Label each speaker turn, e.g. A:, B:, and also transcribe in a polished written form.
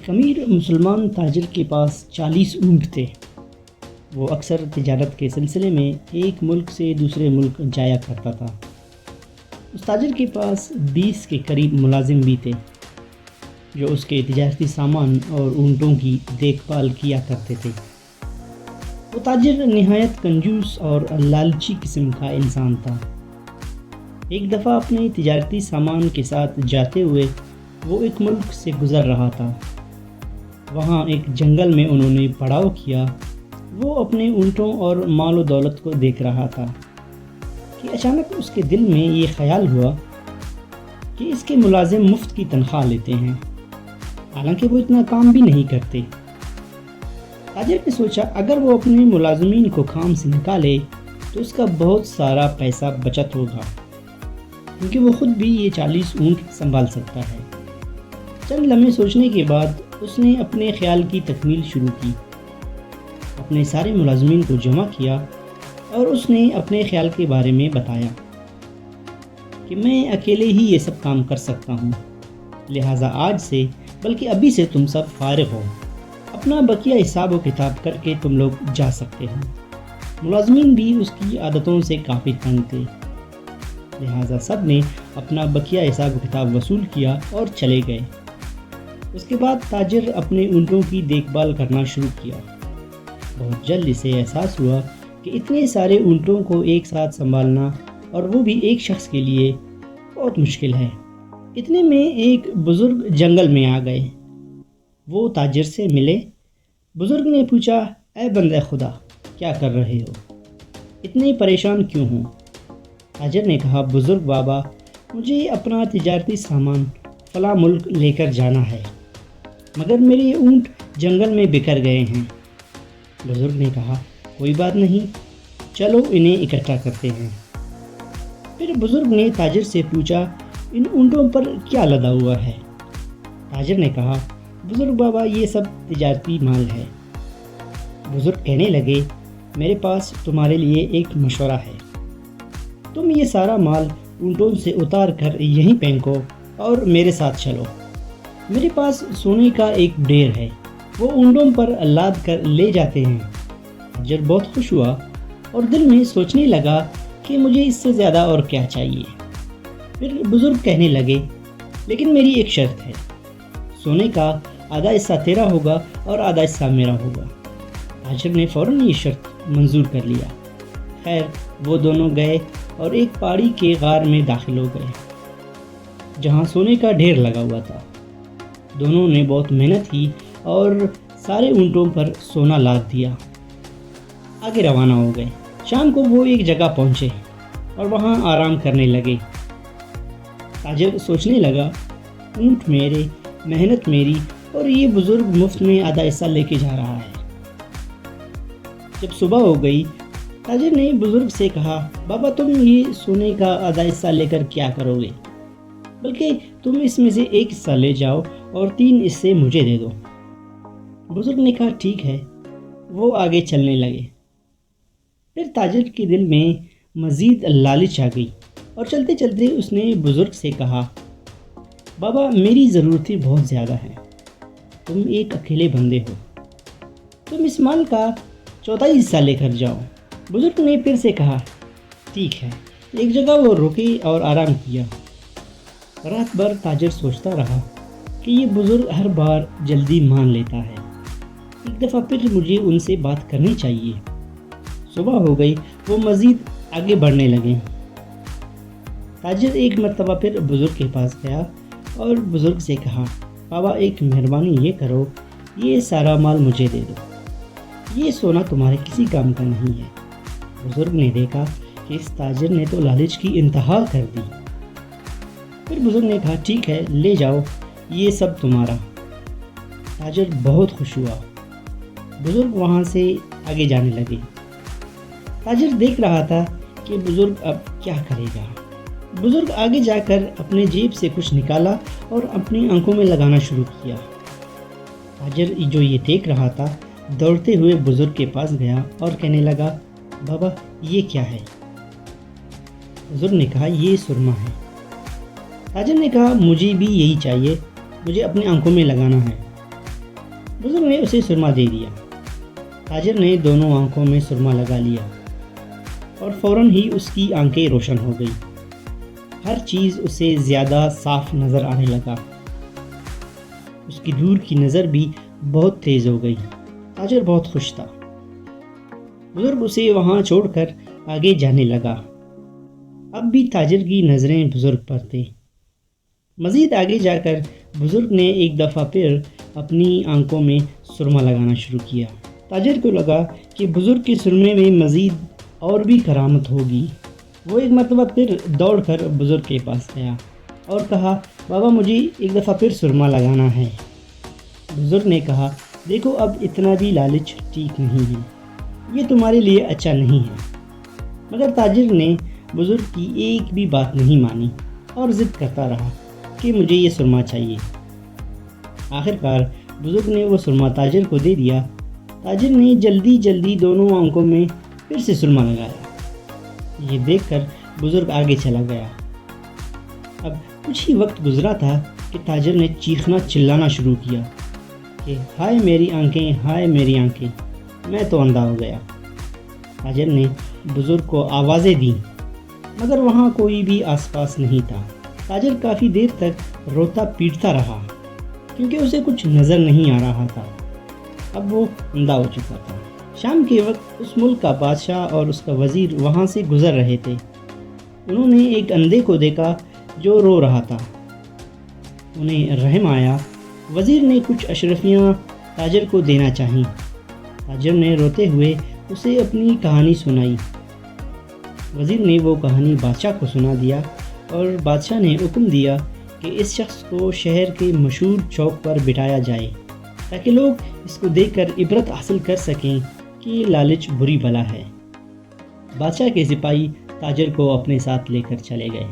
A: ایک امیر مسلمان تاجر کے پاس 40 اونٹ تھے۔ وہ اکثر تجارت کے سلسلے میں ایک ملک سے دوسرے ملک جایا کرتا تھا۔ اس تاجر کے پاس 20 کے قریب ملازم بھی تھے جو اس کے تجارتی سامان اور اونٹوں کی دیکھ بھال کیا کرتے تھے۔ وہ تاجر نہایت کنجوس اور لالچی قسم کا انسان تھا۔ ایک دفعہ اپنے تجارتی سامان کے ساتھ جاتے ہوئے وہ ایک ملک سے گزر رہا تھا۔ وہاں ایک جنگل میں انہوں نے پڑاؤ کیا۔ وہ اپنے اونٹوں اور مال و دولت کو دیکھ رہا تھا کہ اچانک اس کے دل میں یہ خیال ہوا کہ اس کے ملازم مفت کی تنخواہ لیتے ہیں، حالانکہ وہ اتنا کام بھی نہیں کرتے۔ تاجر نے سوچا اگر وہ اپنے ملازمین کو کام سے نکالے تو اس کا بہت سارا پیسہ بچت ہوگا، کیونکہ وہ خود بھی یہ 40 اونٹ سنبھال سکتا ہے۔ چند لمحے سوچنے کے بعد اس نے اپنے خیال کی تکمیل شروع کی۔ اپنے سارے ملازمین کو جمع کیا اور اس نے اپنے خیال کے بارے میں بتایا کہ میں اکیلے ہی یہ سب کام کر سکتا ہوں، لہٰذا آج سے بلکہ ابھی سے تم سب فارغ ہو، اپنا بقیہ حساب و کتاب کر کے تم لوگ جا سکتے ہو۔ ملازمین بھی اس کی عادتوں سے کافی تنگ تھے، لہٰذا سب نے اپنا بقیہ حساب و کتاب وصول کیا اور چلے گئے۔ اس کے بعد تاجر اپنے اونٹوں کی دیکھ بھال کرنا شروع کیا۔ بہت جلد اسے احساس ہوا کہ اتنے سارے اونٹوں کو ایک ساتھ سنبھالنا اور وہ بھی ایک شخص کے لیے بہت مشکل ہے۔ اتنے میں ایک بزرگ جنگل میں آ گئے۔ وہ تاجر سے ملے۔ بزرگ نے پوچھا، اے بندہ خدا، کیا کر رہے ہو؟ اتنے پریشان کیوں ہوں؟ تاجر نے کہا، بزرگ بابا، مجھے اپنا تجارتی سامان فلاں ملک لے کر جانا ہے، مگر میرے اونٹ جنگل میں بکھر گئے ہیں۔ بزرگ نے کہا، کوئی بات نہیں، چلو انہیں اکٹھا کرتے ہیں۔ پھر بزرگ نے تاجر سے پوچھا، ان اونٹوں پر کیا لدا ہوا ہے؟ تاجر نے کہا، بزرگ بابا، یہ سب تجارتی مال ہے۔ بزرگ کہنے لگے، میرے پاس تمہارے لیے ایک مشورہ ہے۔ تم یہ سارا مال اونٹوں سے اتار کر یہیں پھینکو اور میرے ساتھ چلو۔ میرے پاس سونے کا ایک ڈھیر ہے، وہ اونٹوں پر لاد کر لے جاتے ہیں۔ تاجر بہت خوش ہوا اور دل میں سوچنے لگا کہ مجھے اس سے زیادہ اور کیا چاہیے۔ پھر بزرگ کہنے لگے، لیکن میری ایک شرط ہے، سونے کا آدھا حصہ تیرا ہوگا اور آدھا حصہ میرا ہوگا۔ تاجر نے فوراً یہ شرط منظور کر لیا۔ خیر، وہ دونوں گئے اور ایک پہاڑی کے غار میں داخل ہو گئے جہاں سونے کا ڈھیر لگا ہوا تھا۔ دونوں نے بہت محنت کی اور سارے اونٹوں پر سونا لاد دیا۔ آگے روانہ ہو گئے۔ شام کو وہ ایک جگہ پہنچے اور وہاں آرام کرنے لگے۔ تاجر سوچنے لگا، اونٹ میرے، محنت میری، اور یہ بزرگ مفت میں آدھا حصہ لے کے جا رہا ہے۔ جب صبح ہو گئی، تاجر نے بزرگ سے کہا، بابا، تم یہ سونے کا آدھا حصہ لے کر کیا کرو گے؟ بلکہ تم اس میں سے ایک حصہ لے جاؤ اور 3 حصے مجھے دے دو۔ بزرگ نے کہا، ٹھیک ہے۔ وہ آگے چلنے لگے۔ پھر تاجر کے دل میں مزید لالچ آ گئی اور چلتے چلتے اس نے بزرگ سے کہا، بابا، میری ضرورتیں بہت زیادہ ہیں، تم ایک اکیلے بندے ہو، تم اس مال کا 1/4 حصہ لے کر جاؤ۔ بزرگ نے پھر سے کہا، ٹھیک ہے۔ ایک جگہ وہ رکے اور آرام کیا۔ رات بھر تاجر سوچتا رہا کہ یہ بزرگ ہر بار جلدی مان لیتا ہے، ایک دفعہ پھر مجھے ان سے بات کرنی چاہیے۔ صبح ہو گئی، وہ مزید آگے بڑھنے لگے۔ تاجر ایک مرتبہ پھر بزرگ کے پاس گیا اور بزرگ سے کہا، بابا، ایک مہربانی یہ کرو، یہ سارا مال مجھے دے دو، یہ سونا تمہارے کسی کام کا نہیں ہے۔ بزرگ نے دیکھا کہ اس تاجر نے تو لالچ کی انتہا کر دی۔ پھر بزرگ نے کہا، ٹھیک ہے، لے جاؤ، یہ سب تمہارا۔ تاجر بہت خوش ہوا۔ بزرگ وہاں سے آگے جانے لگے۔ تاجر دیکھ رہا تھا کہ بزرگ اب کیا کرے گا۔ بزرگ آگے جا کر اپنے جیب سے کچھ نکالا اور اپنی آنکھوں میں لگانا شروع کیا۔ تاجر جو یہ دیکھ رہا تھا دوڑتے ہوئے بزرگ کے پاس گیا اور کہنے لگا، بابا، یہ کیا ہے؟ بزرگ نے کہا، یہ سرما ہے۔ تاجر نے کہا، مجھے بھی یہی چاہیے، مجھے اپنی آنکھوں میں لگانا ہے۔ بزرگ نے اسے سرما دے دیا۔ تاجر نے دونوں آنکھوں میں سرما لگا لیا اور فوراً ہی اس کی آنکھیں روشن ہو گئی۔ ہر چیز اسے زیادہ صاف نظر آنے لگا۔ اس کی دور کی نظر بھی بہت تیز ہو گئی۔ تاجر بہت خوش تھا۔ بزرگ اسے وہاں چھوڑ کر آگے جانے لگا۔ اب بھی تاجر کی نظریں بزرگ پر تھے۔ مزید آگے جا کر بزرگ نے ایک دفعہ پھر اپنی آنکھوں میں سرما لگانا شروع کیا۔ تاجر کو لگا کہ بزرگ کے سرمے میں مزید اور بھی کرامت ہوگی۔ وہ ایک مرتبہ پھر دوڑ کر بزرگ کے پاس گیا اور کہا، بابا مجھے ایک دفعہ پھر سرما لگانا ہے۔ بزرگ نے کہا، دیکھو اب اتنا بھی لالچ ٹھیک نہیں ہے، یہ تمہارے لیے اچھا نہیں ہے۔ مگر تاجر نے بزرگ کی ایک بھی بات نہیں مانی اور ضد کرتا رہا کہ مجھے یہ سرما چاہیے۔ آخر کار بزرگ نے وہ سرما تاجر کو دے دیا۔ تاجر نے جلدی جلدی دونوں آنکھوں میں پھر سے سرما لگایا۔ یہ دیکھ کر بزرگ آگے چلا گیا۔ اب کچھ ہی وقت گزرا تھا کہ تاجر نے چیخنا چلانا شروع کیا کہ ہائے میری آنکھیں، ہائے میری آنکھیں، میں تو اندھا ہو گیا۔ تاجر نے بزرگ کو آوازیں دیں مگر وہاں کوئی بھی آس پاس نہیں تھا۔ تاجر کافی دیر تک روتا پیٹتا رہا کیونکہ اسے کچھ نظر نہیں آ رہا تھا۔ اب وہ اندھا ہو چکا تھا۔ شام کے وقت اس ملک کا بادشاہ اور اس کا وزیر وہاں سے گزر رہے تھے۔ انہوں نے ایک اندھے کو دیکھا جو رو رہا تھا۔ انہیں رحم آیا۔ وزیر نے کچھ اشرفیاں تاجر کو دینا چاہییں۔ تاجر نے روتے ہوئے اسے اپنی کہانی سنائی۔ وزیر نے وہ کہانی بادشاہ کو سنا دیا اور بادشاہ نے حکم دیا کہ اس شخص کو شہر کے مشہور چوک پر بٹھایا جائے تاکہ لوگ اس کو دیکھ کر عبرت حاصل کر سکیں کہ لالچ بری بلا ہے۔ بادشاہ کے سپاہی تاجر کو اپنے ساتھ لے کر چلے گئے۔